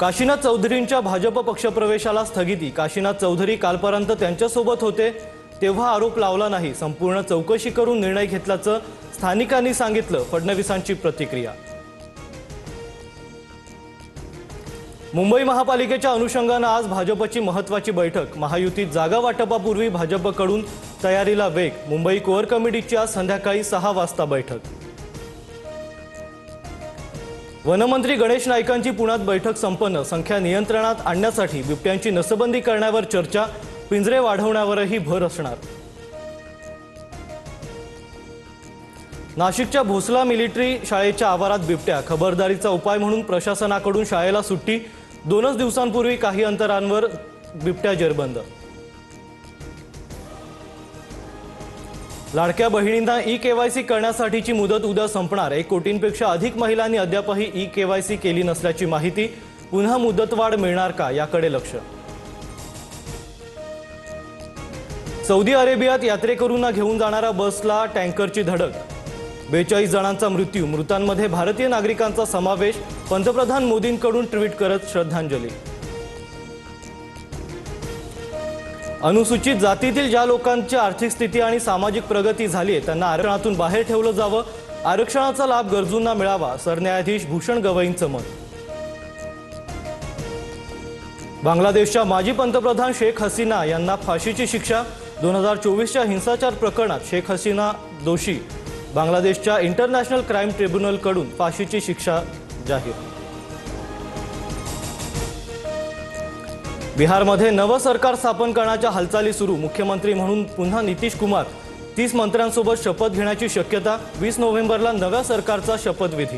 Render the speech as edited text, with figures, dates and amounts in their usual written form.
काशीनाथ चौधरींच्या भाजप पक्षप्रवेशाला स्थगिती। काशीनाथ चौधरी कालपर्यंत त्यांच्यासोबत होते तेव्हा आरोप लावला नाही, संपूर्ण चौकशी करून निर्णय घेतल्याचं स्थानिकांनी सांगितलं। फडणवीसांची प्रतिक्रिया। मुंबई महापालिकेच्या अनुषंगाने आज भाजपची महत्त्वाची बैठक। महायुतीत जागा वाटपापूर्वी भाजपकडून तयारीला वेग। मुंबई कोअर कमिटीची आज संध्याकाळी 6 वाजता बैठक। वनमंत्री गणेश नाईकांची पुण्यात बैठक संपन्न। संख्या नियंत्रणात आणण्यासाठी बिबट्यांची नसबंदी करण्यावर चर्चा, पिंजरे वाढवण्यावरही भर असणार। नाशिकच्या भोसला मिलिटरी शाळेच्या आवारात बिबट्या, खबरदारीचा उपाय म्हणून प्रशासनाकडून शाळेला सुट्टी। 2 दिवसांपूर्वी काही अंतरांवर बिबट्या जेरबंद। लाडक्या बहिणींना ई-केवायसी करण्यासाठीची मुदत उद्या संपणार। 1 कोटींपेक्षा अधिक महिलांनी अद्यापही ई-केवायसी केली नसल्याची माहिती। पुन्हा मुदतवाढ मिळणार का याकडे लक्ष। सौदी अरेबियात यात्रेकरूंना घेऊन जाणाऱ्या बसला टँकरची धडक, 42 जणांचा मृत्यू। मृतांमध्ये भारतीय नागरिकांचा समावेश। पंतप्रधान मोदींकडून ट्विट करत श्रद्धांजली। अनुसूचित जातीतील ज्या लोकांची आर्थिक स्थिती आणि सामाजिक प्रगती झाली आहे त्यांना आरक्षणातून बाहेर ठेवलं जावं। आरक्षणाचा लाभ गरजूंना मिळावा, सरन्यायाधीश भूषण गवईंचं मत। बांगलादेशच्या माजी पंतप्रधान शेख हसीना यांना फाशीची शिक्षा। 2024च्या हिंसाचार प्रकरणात शेख हसीना दोषी। बांगलादेशच्या इंटरनॅशनल क्राईम ट्रिब्युनलकडून फाशीची शिक्षा जाहीर। बिहारमध्ये नवं सरकार स्थापन करण्याच्या हालचाली सुरू। मुख्यमंत्री म्हणून पुन्हा नितीश कुमार। 30 मंत्र्यांसोबत शपथ घेण्याची शक्यता। 20 नोव्हेंबरला नव्या सरकारचा शपथविधी।